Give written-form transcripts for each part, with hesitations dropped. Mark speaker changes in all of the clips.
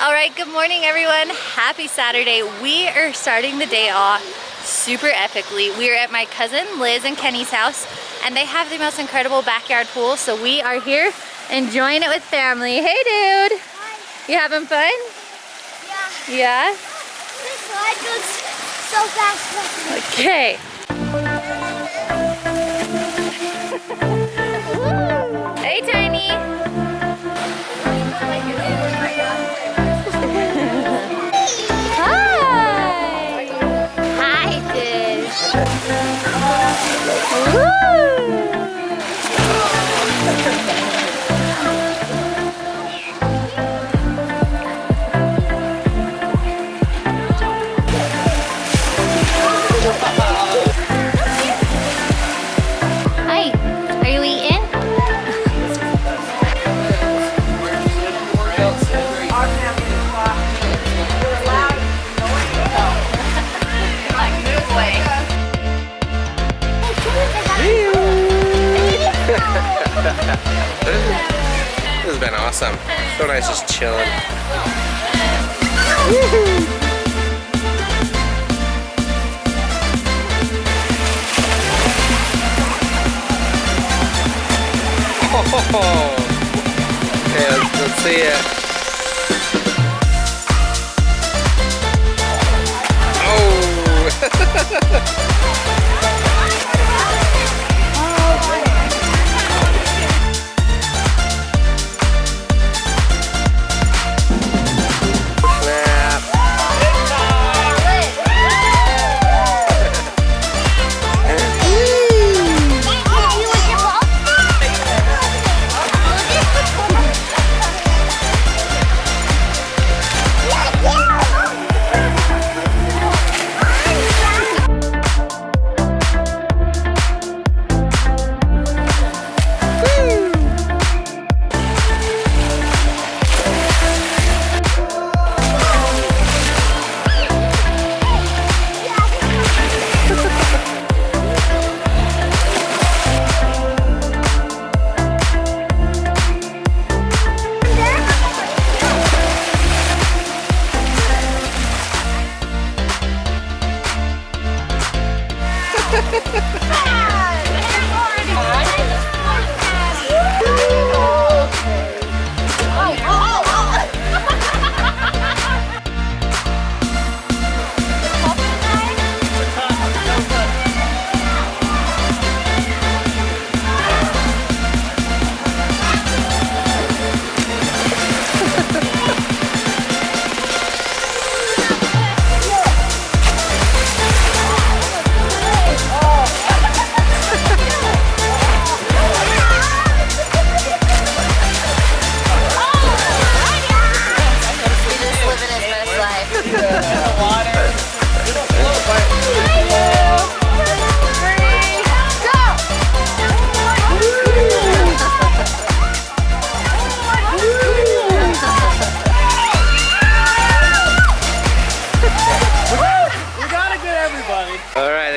Speaker 1: All right, good morning everyone. Happy Saturday. We are starting the day off super epically. We are at my cousin Liz and Kenny's house, and they have the most incredible backyard pool, so we are here enjoying it with family. Hey dude. Hi. You having fun? Yeah. Yeah?
Speaker 2: This slide goes so fast.
Speaker 1: Okay. Hey Tiny. Hi. Hi Dish. Woo.
Speaker 3: This has been awesome. So nice just chilling. Oh. Okay, let's see it. Oh.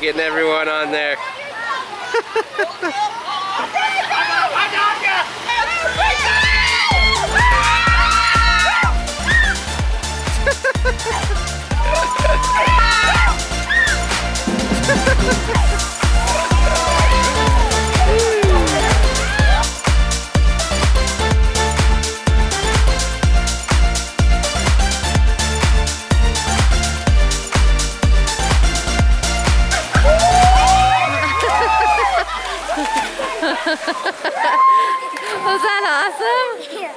Speaker 3: Getting everyone on there.
Speaker 1: Was that awesome? Yeah.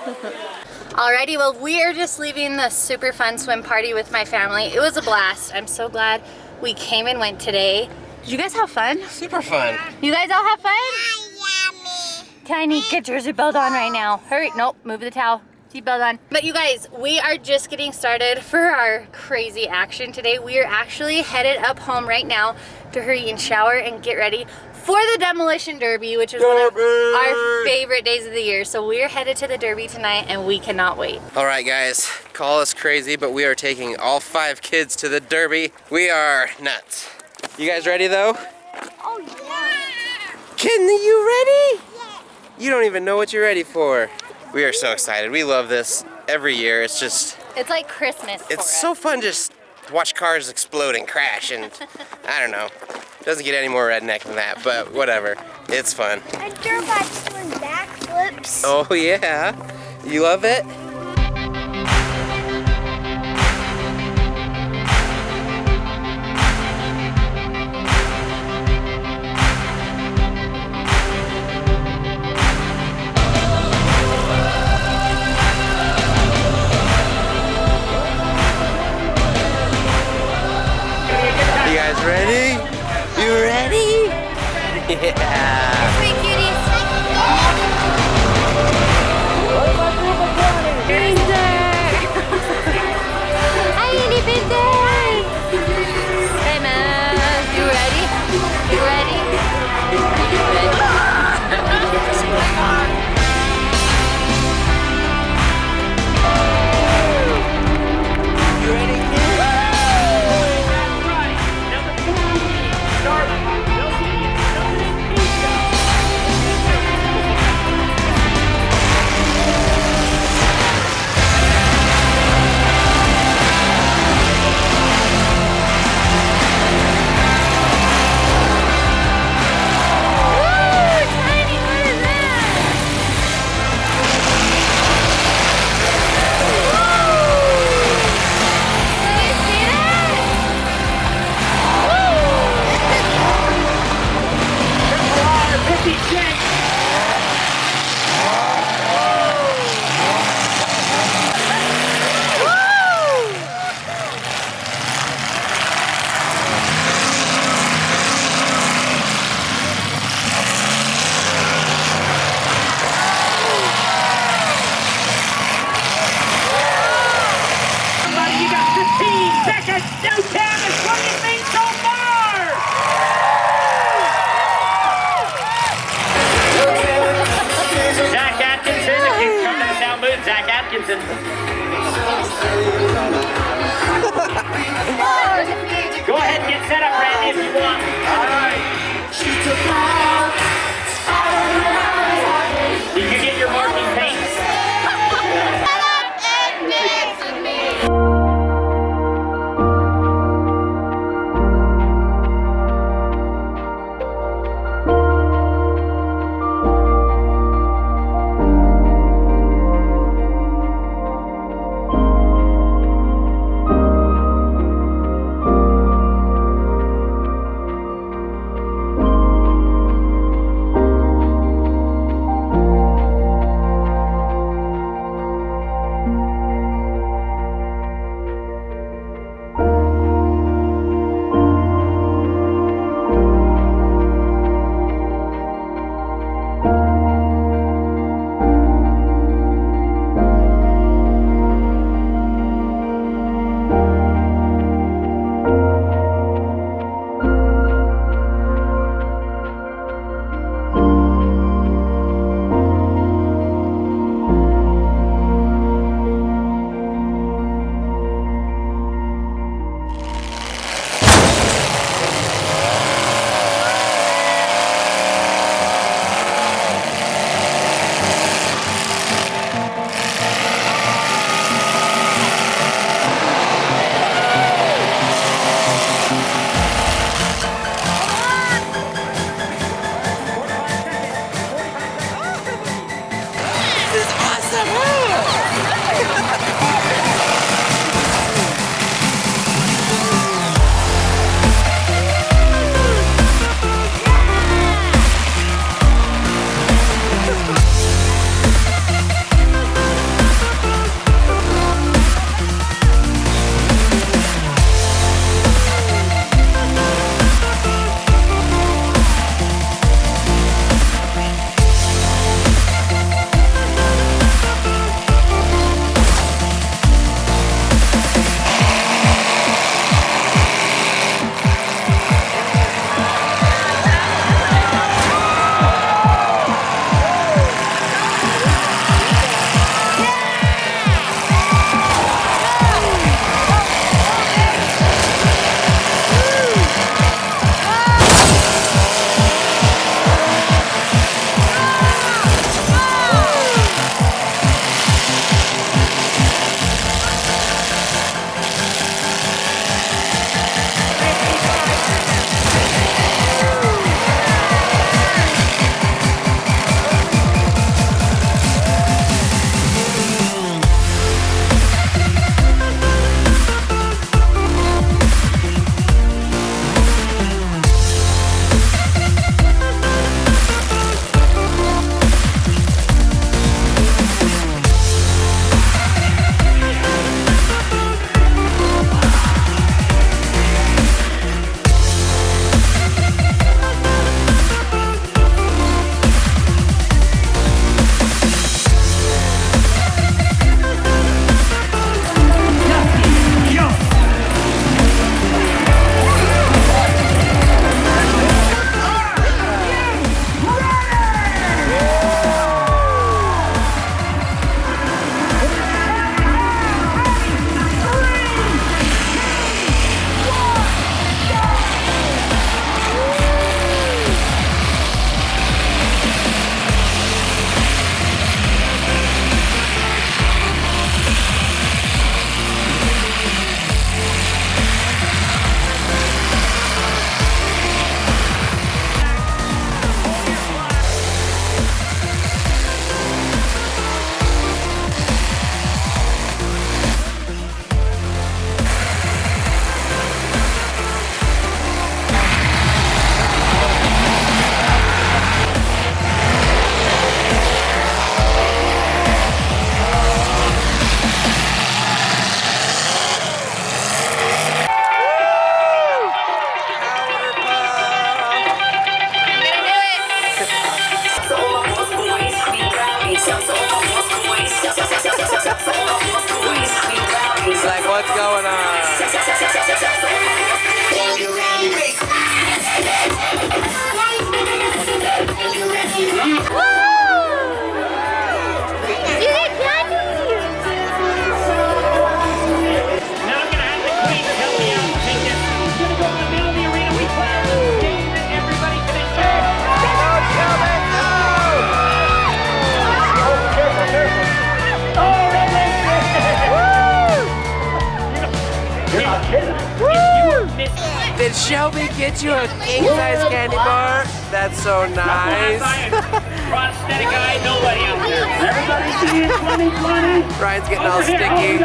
Speaker 1: Alrighty, well we are just leaving the super fun swim party with my family. It was a blast. I'm so glad we came and went today. Did you guys have fun?
Speaker 3: Super fun.
Speaker 1: You guys all have fun?
Speaker 2: Yeah,
Speaker 1: Tiny, get your seatbelt on right now. Hurry, nope, move the towel. Seatbelt on. But you guys, we are just getting started for our crazy action today. We are actually headed up home right now to hurry and shower and get ready for the Demolition Derby, which is one of our favorite days of the year. So we're headed to the Derby tonight and we cannot wait.
Speaker 3: All right guys, call us crazy, but we are taking all 5 kids to the Derby. We are nuts. You guys ready though?
Speaker 2: Oh yeah.
Speaker 3: Kitten, you ready?
Speaker 2: Yeah.
Speaker 3: You don't even know what you're ready for. We are so excited. We love this. every year. It's just,
Speaker 1: It's like Christmas for
Speaker 3: it's
Speaker 1: us.
Speaker 3: so fun just to watch cars explode and crash, and I don't know. Doesn't get any more redneck than that, but whatever. It's fun.
Speaker 2: And Turbot's doing backflips.
Speaker 3: Oh yeah, you love it? You guys ready? You ready? Yeah.
Speaker 1: Sweet cuties. Hi, itty bitty. Hey, man. You ready? You ready?
Speaker 3: You ready, kid?
Speaker 4: You got 15 seconds. No damage. What do you think so far? Zach Atkinson, if you come to the sound booth, Zach Atkinson. Go ahead and get set up, Randy, if you want. All right. Did you get your marking paint?
Speaker 3: Did Shelby get you a king-size candy bar? That's so nice.
Speaker 4: Prosthetic eye, nobody out there. Everybody see it, 2020.
Speaker 3: Ryan's getting all sticky.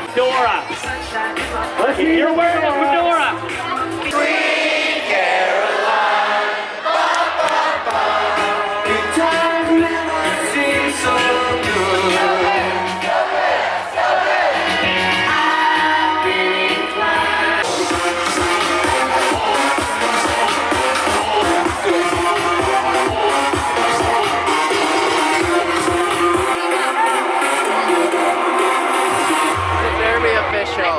Speaker 4: Fedora. You're wearing a fedora.
Speaker 3: Sweet Caroline, ba ba ba. Good times never seem so good. Derby official.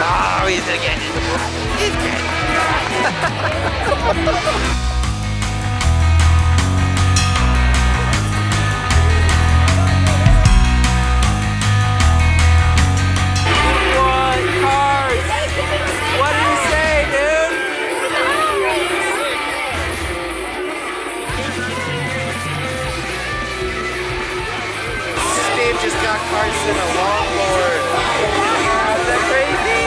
Speaker 3: Oh, he's gonna get it. He's good. What cars? What did he say, dude? Steve just got Carson a longboard. Is that crazy?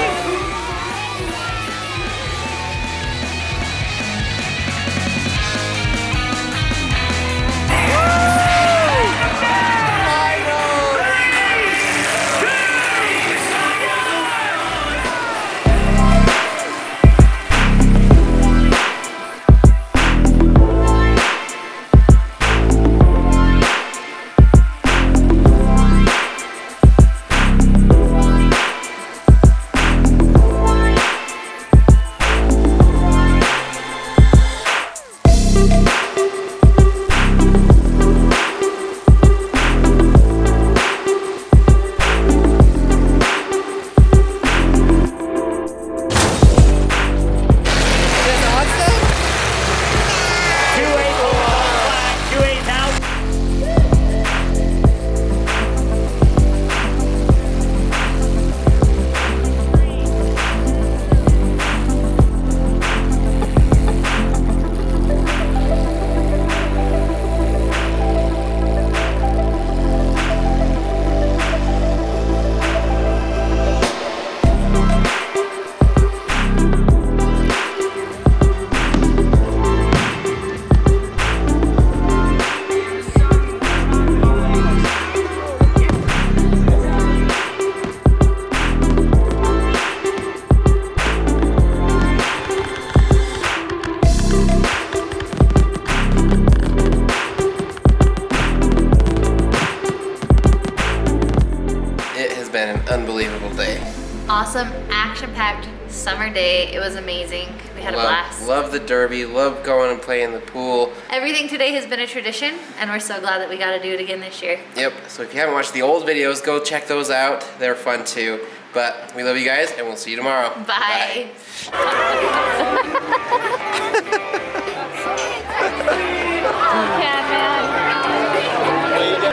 Speaker 3: It has been an unbelievable day.
Speaker 1: Awesome, action-packed, summer day. It was amazing. We had a blast.
Speaker 3: Love the derby, love going and playing in the pool.
Speaker 1: Everything today has been a tradition, and we're so glad that we got to do it again this year.
Speaker 3: Yep, so if you haven't watched the old videos, go check those out. They're fun too. But we love you guys, and we'll see you tomorrow.
Speaker 1: Bye.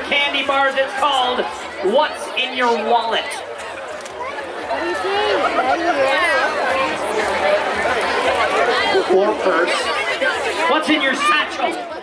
Speaker 4: Candy bars, it's called What's in Your Wallet? Or purse. What's in your satchel?